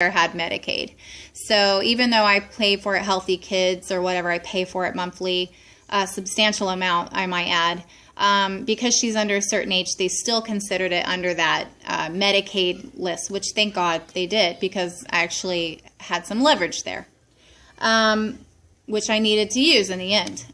had Medicaid. So even though I pay for it Healthy Kids or whatever I pay for it monthly, a substantial amount I might add, because she's under a certain age, they still considered it under that Medicaid list, which thank God they did, because I actually had some leverage there, which I needed to use in the end.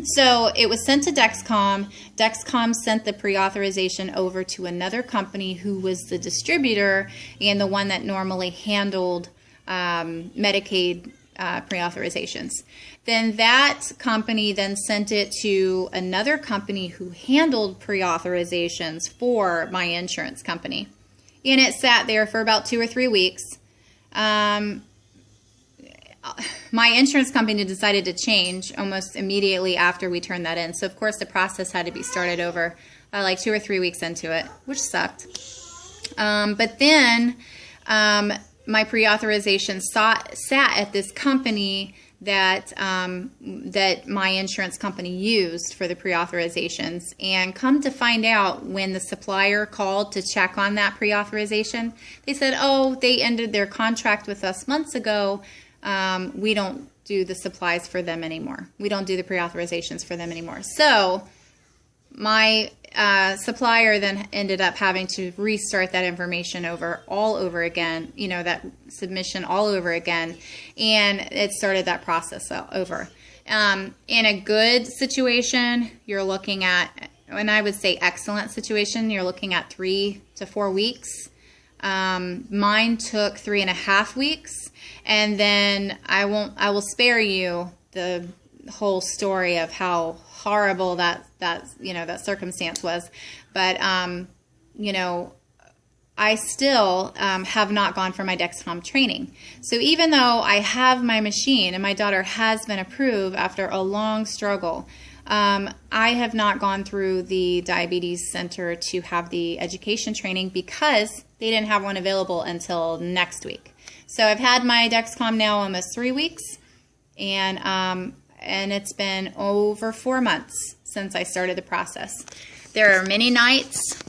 So it was sent to Dexcom. Dexcom sent the pre-authorization over to another company who was the distributor and the one that normally handled Medicaid pre-authorizations. Then that company then sent it to another company who handled pre-authorizations for my insurance company. And it sat there for about 2 or 3 weeks. My insurance company decided to change almost immediately after we turned that in. So, of course, the process had to be started over like 2 or 3 weeks into it, which sucked. But then my pre-authorization sat at this company that that my insurance company used for the pre-authorizations. And come to find out, when the supplier called to check on that pre-authorization, they said, oh, they ended their contract with us months ago. We don't do the supplies for them anymore. We don't do the pre-authorizations for them anymore. So my supplier then ended up having to restart that information all over again, you know, that submission all over again, and it started that process over. In a good situation, you're looking at, and I would say excellent situation, you're looking at 3 to 4 weeks. Mine took 3.5 weeks, and then I will spare you the whole story of how horrible that circumstance was. But you know, I still have not gone for my Dexcom training. So even though I have my machine and my daughter has been approved after a long struggle, I have not gone through the diabetes center to have the education training because they didn't have one available until next week. So I've had my Dexcom now almost 3 weeks, and it's been over 4 months since I started the process. There are many nights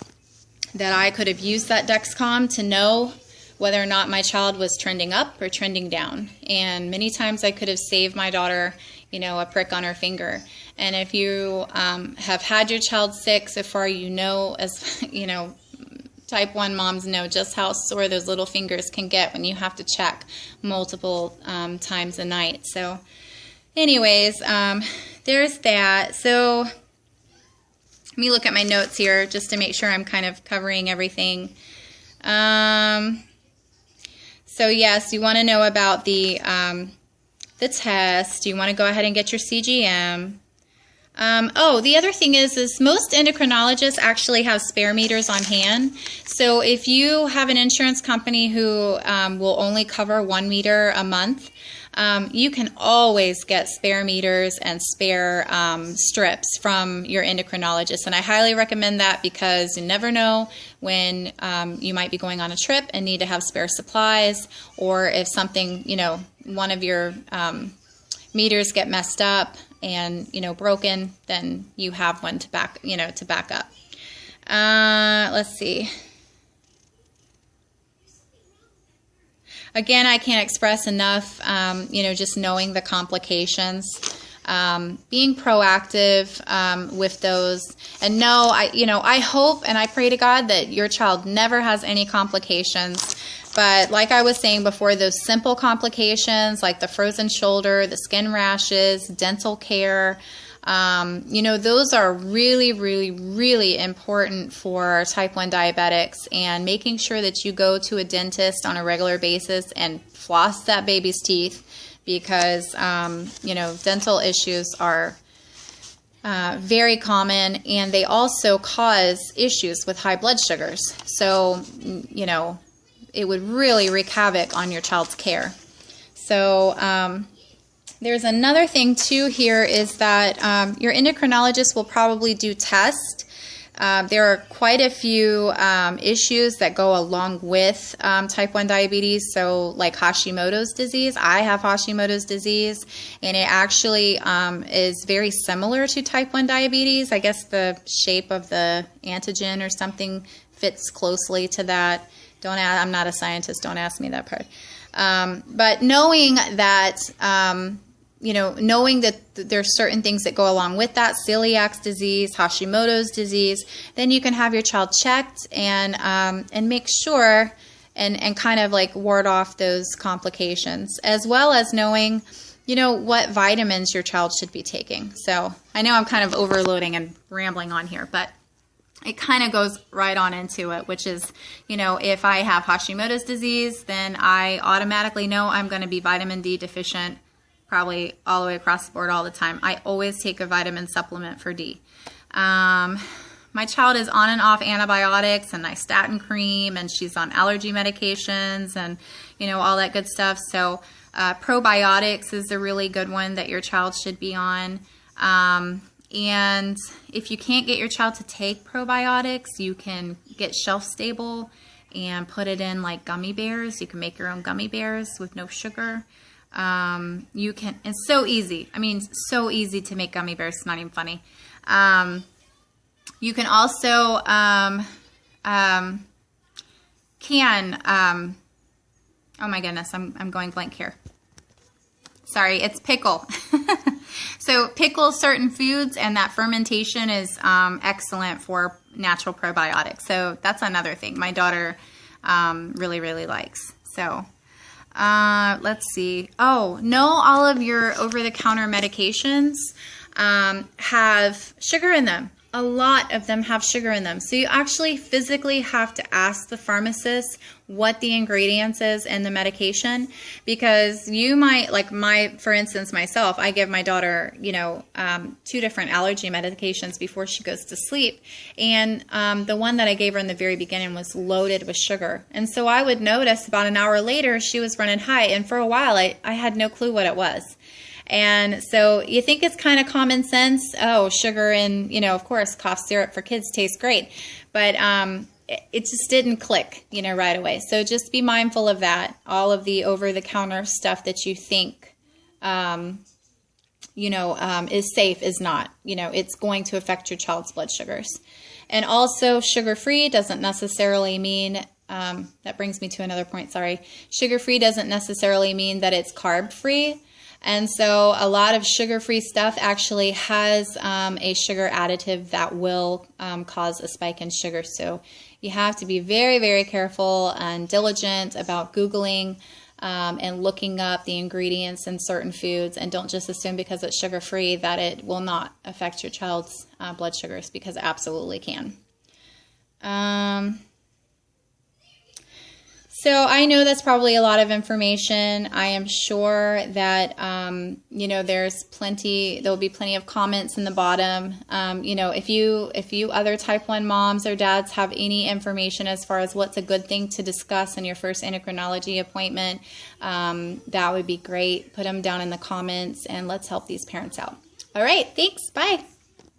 that I could have used that Dexcom to know whether or not my child was trending up or trending down. And many times I could have saved my daughter, you know, a prick on her finger. And if you have had your child sick, so far you know, as you know, type 1 moms know just how sore those little fingers can get when you have to check multiple times a night. So anyways, there's that. So let me look at my notes here just to make sure I'm kind of covering everything. So yes, you want to know about the test. You want to go ahead and get your CGM. Oh, the other thing is most endocrinologists actually have spare meters on hand. So if you have an insurance company who will only cover 1 meter a month, you can always get spare meters and spare strips from your endocrinologist. And I highly recommend that, because you never know when you might be going on a trip and need to have spare supplies, or if something, you know, one of your meters get messed up and, you know, broken, then you have one to back up. Let's see. Again, I can't express enough, you know, just knowing the complications, being proactive with those. And no, I hope and I pray to God that your child never has any complications. But like I was saying before, those simple complications like the frozen shoulder, the skin rashes, dental care, you know, those are really, really, really important for type 1 diabetics, and making sure that you go to a dentist on a regular basis and floss that baby's teeth, because, you know, dental issues are very common, and they also cause issues with high blood sugars. So, you know, it would really wreak havoc on your child's care. So, there's another thing too here, is that your endocrinologist will probably do tests. There are quite a few issues that go along with type 1 diabetes. So like Hashimoto's disease. I have Hashimoto's disease, and it actually is very similar to type 1 diabetes. I guess the shape of the antigen or something fits closely to that I'm not a scientist. Don't ask me that part. But knowing that, knowing that there's certain things that go along with that, celiac disease, Hashimoto's disease, then you can have your child checked and make sure and kind of like ward off those complications, as well as knowing, what vitamins your child should be taking. So I know I'm kind of overloading and rambling on here, but it kind of goes right on into it, which is, if I have Hashimoto's disease, then I automatically know I'm going to be vitamin D deficient probably all the way across the board all the time. I always take a vitamin supplement for D. My child is on and off antibiotics and nystatin cream, and she's on allergy medications and, all that good stuff. So probiotics is a really good one that your child should be on. And if you can't get your child to take probiotics, you can get shelf stable and put it in like gummy bears. You can make your own gummy bears with no sugar. It's so easy. I mean, so easy to make gummy bears. It's not even funny. You can also, oh my goodness, I'm going blank here. Sorry, it's pickle. So pickle certain foods, and that fermentation is excellent for natural probiotics. So that's another thing my daughter really, really likes. So let's see. Oh, know all of your over-the-counter medications have sugar in them. A lot of them have sugar in them. So you actually physically have to ask the pharmacist what the ingredients is in the medication, because you might, for instance, myself, I give my daughter, 2 different allergy medications before she goes to sleep. And the one that I gave her in the very beginning was loaded with sugar. And so I would notice about an hour later, she was running high. And for a while, I had no clue what it was. And so you think it's kind of common sense. Oh, sugar and, of course, cough syrup for kids tastes great. But it just didn't click, right away. So just be mindful of that. All of the over-the-counter stuff that you think, is safe is not. It's going to affect your child's blood sugars. And also sugar-free doesn't necessarily mean, that brings me to another point, sorry. Sugar-free doesn't necessarily mean that it's carb-free. And so a lot of sugar-free stuff actually has a sugar additive that will cause a spike in sugar. So you have to be very, very careful and diligent about Googling and looking up the ingredients in certain foods, and don't just assume because it's sugar-free that it will not affect your child's blood sugars, because it absolutely can. So I know that's probably a lot of information. I am sure that, there'll be plenty of comments in the bottom. If you other type 1 moms or dads have any information as far as what's a good thing to discuss in your first endocrinology appointment, that would be great. Put them down in the comments and let's help these parents out. All right, thanks. Bye.